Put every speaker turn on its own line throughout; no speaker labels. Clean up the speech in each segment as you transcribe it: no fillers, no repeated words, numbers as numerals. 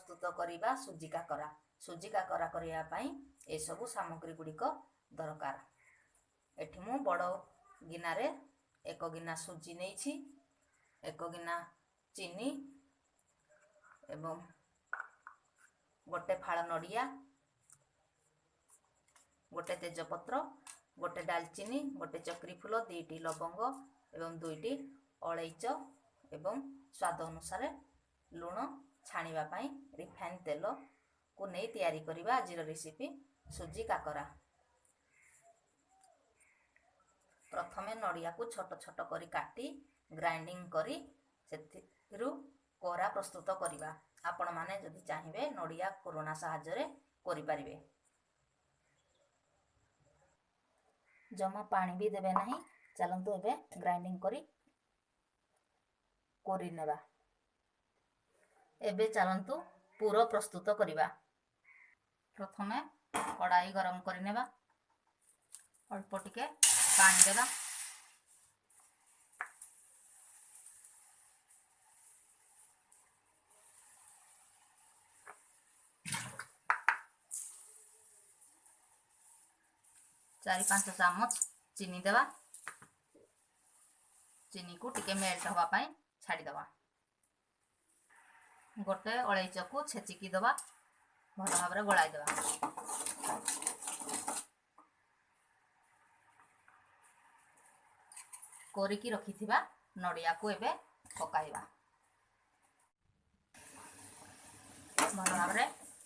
प्रस्तुत करवा सुजी काकरा। सुजी काकरा करने ये सब सामग्री गुड़िक दरकार। एठी मु बड़ गिनारे एक गिना सुजी नहीं, एक गिना चीनी एवं गोटे फाड़ नड़िया, गोटे तेजपत्र, गोटे डालचीनी, गोटे चक्री फूल, 2टी लवंग एवं 2टी अलैच एवं स्वाद अनुसार लुण, छाणीबा पई रिफाइन तेल को नहीं तैयारी करवा आज रेसिपी सुजी काकरा। प्रथमे नड़िया को छोट छोट करी काटी ग्राइंडिंग करी सेथिरु कोरा प्रस्तुत करवा। आपण माने जदि चाहिए नड़िया कोरोना साहाय्य करि परिबे। जमा पानी भी देबे नहीं। चलंतु एबे ग्राइंडिंग करी कोरी नेबा। एबे चलंतु पूरा प्रस्तुत करवा। प्रथमे कड़ाई गरम करि नेबा, अल्प टिके पानी देबा, चारि 5 चामच चीनी देवा, चीनी को टिके मेल्ट हवा पाई छाड़ी देवा, गोटे अलैच को छेचिकी देवा, भल भाव गलाई देवा। कोरिकी रखिथिबा नड़िया को एबे पकाइबा, भल भाव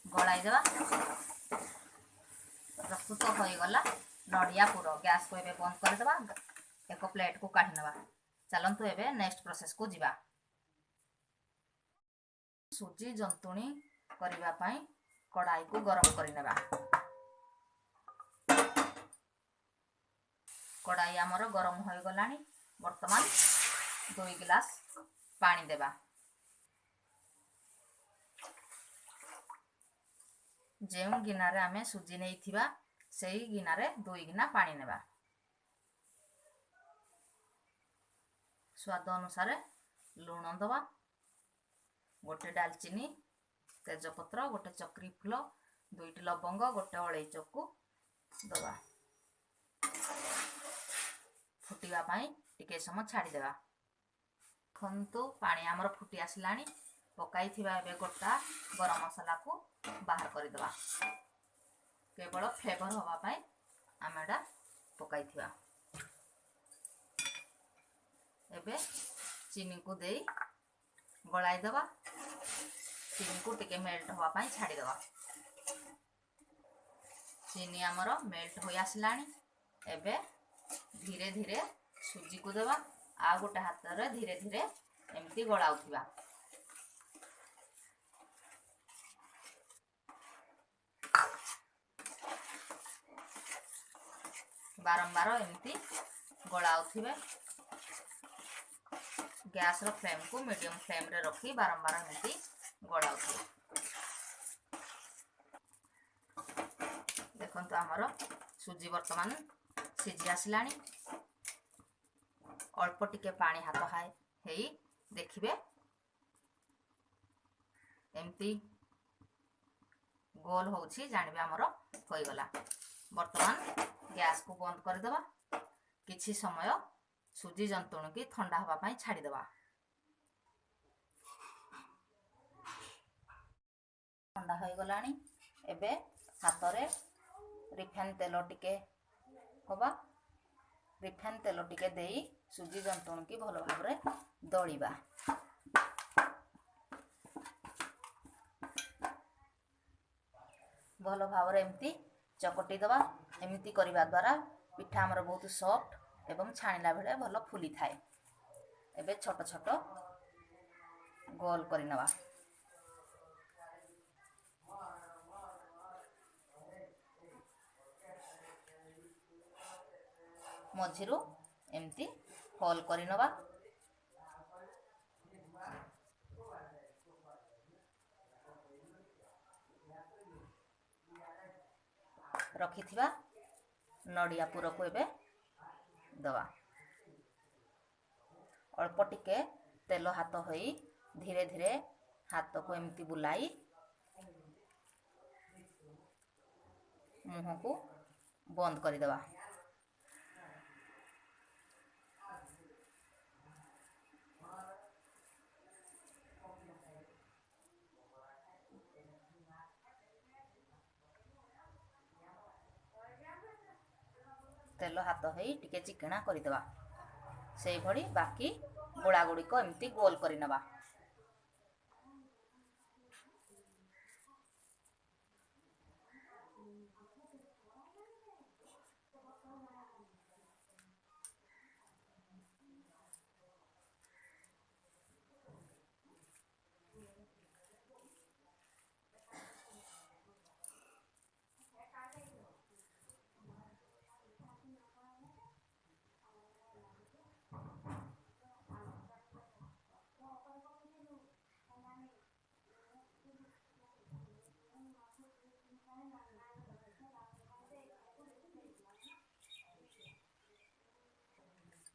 गलाई देवा। प्रस्तुत हो गला नड़िया पूरा। गैस को एबे बंद कर देबा, एक प्लेट को काढी नेबा। चलंतु एबे नेक्स्ट प्रोसेस को जिबा। सुजी जंतुणी करिबा पई कड़ाई को गरम करि नेबा। कड़ाई आमर गरम हो गलानी। वर्तमान 2 गिलास पानी देबा। जेउ गिनारे आमे सुजी नहीं थिबा सेही गिनारे 2 गिना पानी नेबा। स्वाद अनुसार लुण दवा, गोटे डालचीनी, तेजपत्र, गोटे चक्री फूल, 2टी लवंग, गोटे अलैच को दवा। फुटिबा पाई टिके समय छाड़ी देबा। खंतु पानी आमर फुटी आसलानी। पकाई थिबा एबे गोटा गरम मसाला को बाहर कर देबा। केवल फ्लेवर हवा पाई आमेडा पकाई थिबा। एबे चीनी को देई गलाई देबा। चीनी को टिके मेल्ट हवा पाई छाड़ी देबा। चीनी आमर मेल्ट हो आसलानी। एबे धीरे धीरे सुजी को देबा। आ गोटे हाथ रे धीरे धीरे एमती गलाउथिबा। बारंबार एमती गलाउथिबे। गैस रो फ्लेम को मीडियम फ्लेम रे रखी बारंबार एमती गलाउथिबे। देखंतु हमर सुजी वर्तमान सिझी आसलानी। अल्प टिके पानी हाथ हाय हेई देखिबे एमती गोल होउछि जानिबे हमर होई गला। वर्तमान गैस को बंद कर देबा। किछि समय सुजी जंतुण की ठंडा हवा पाई छाड़ी देबा। ठंडा होई गलानी। एबे हाथ रे रिफाइन तेल टिके होबा। रिफाइन तेल टिके देई सुजी जंतुण की भल भाव दलिबा। भल भाव एमती चकटी दबा। एमती करबा द्वारा पिठा हमर बहुत सॉफ्ट एवं छाणिला बेले भल फुली थाए। एबे छोट छोट गोल करि नबा। मझिरु एमती होल करि नबा। रखिथिबा नड़िया पूर को एबे दवा। अल्प टिके तेल हाथ होई धीरे धीरे हाथ को एमती बुलाई ମୁହଁକୁ ବନ୍ଦ କରିଦେବା। ତେଲ ହାତ ହେଇ ଟିକେ ଚିକଣା କରିଦେବା। ସେଇଭଳି ବାକି ଗୋଳା ଗୁଡ଼ିକ ଏମିତି ଗୋଲ କରି ନେବା।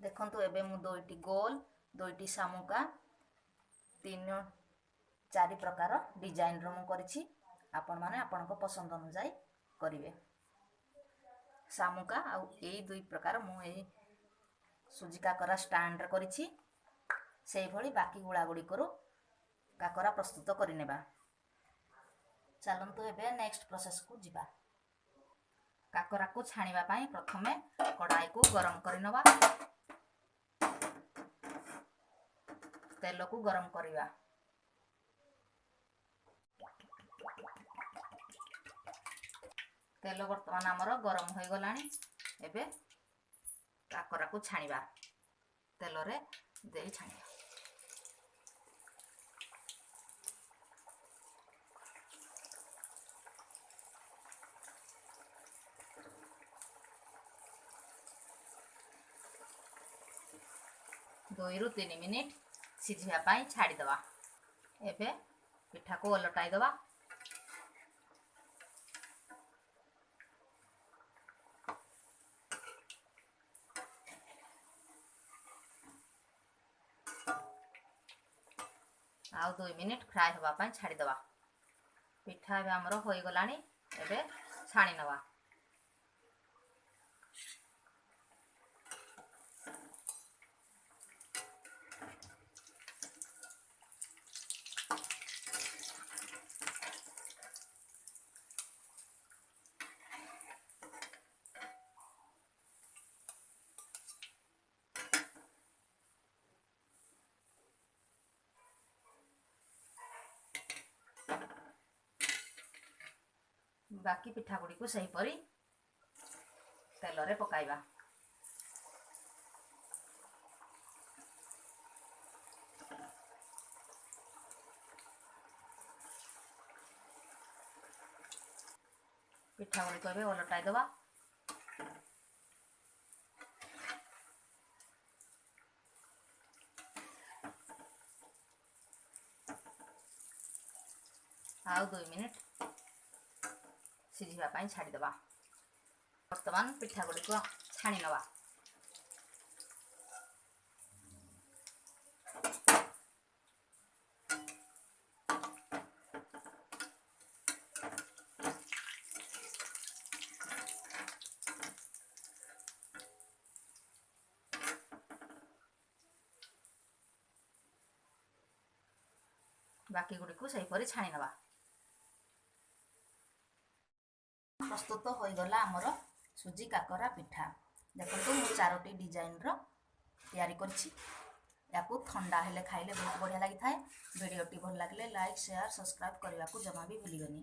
ଦେଖନ୍ତୁ ଏବେ ମୁଁ ଦୁଇଟି ଗୋଲ, ଦୁଇଟି ଶାମୁକା, 3-4 ପ୍ରକାର ଡିଜାଇନର ମୁଁ କରିଛି। ଆପଣମାନେ ଆପଣଙ୍କ ପସନ୍ଦ ଅନୁଯାୟୀ କରିବେ। ଶାମୁକା ଆଉ ଏଇ 2 ପ୍ରକାର ମୁଁ ଏଇ ସୁଜି କାକରା ଷ୍ଟାଣ୍ଡରେ କରିଛି। ସେଇଭଳି ବାକି ଗୁଳା ଗୁଡ଼ିକରୁ କାକରା ପ୍ରସ୍ତୁତ କରିନେବା। ଚାଲନ୍ତୁ ଏବେ ନେକ୍ସଟ ପ୍ରୋସେସକୁ ଯିବା। କାକରାକୁ ଛାଣିବା ପାଇଁ ପ୍ରଥମେ କଡ଼ାଇକୁ ଗରମ କରିନେବା। ତେଲକୁ ଗରମ କରିବା। ତେଲ ବର୍ତ୍ତମାନ ଆମର ଗରମ ହୋଇଗଲାଣି। ଏବେ କାକରାକୁ ଛାଣିବା। ତେଲରେ ଦେଇ ଛାଣିବା। ଦୁଇରୁ 3 ମିନିଟ୍ ସିଝିବା ପାଇଁ ଛାଡ଼ିଦେବା। ଏବେ ପିଠାକୁ ଓଲଟାଇ ଦେବା। ଆଉ 2 ମିନିଟ୍ ଫ୍ରାଏ ହେବା ପାଇଁ ଛାଡ଼ିଦେବା। ପିଠା ଏବେ ଆମର ହୋଇଗଲାଣି। ଏବେ ଛାଣି ନେବା। ବାକି ପିଠା ଗୁଡ଼ିକୁ ସେହିପରି ତେଲରେ ପକାଇବା। ପିଠା ଗୁଡ଼ିକ ଏବେ ଓଲଟାଇ ଦେବା। ଆଉ 2 ମିନିଟ୍ ସିଝିବା ପାଇଁ ଛାଡ଼ିଦେବା। ବର୍ତ୍ତମାନ ପିଠା ଗୁଡ଼ିକ ଛାଣି ନେବା। ବାକି ଗୁଡ଼ିକୁ ସେହିପରି ଛାଣି ନେବା। ପ୍ରସ୍ତୁତ ହୋଇଗଲା ଆମର ସୁଜି କାକରା ପିଠା। ଦେଖନ୍ତୁ ମୁଁ 4ଟି ଡିଜାଇନର ତିଆରି କରିଛି। ୟାକୁ ଥଣ୍ଡା ହେଲେ ଖାଇଲେ ବହୁତ ବଢ଼ିଆ ଲାଗିଥାଏ। ଭିଡ଼ିଓଟି ଭଲ ଲାଗିଲେ ଲାଇକ୍, ସେୟାର, ସବସ୍କ୍ରାଇବ୍ କରିବାକୁ ଜମା ବି ଭୁଲିବେନି।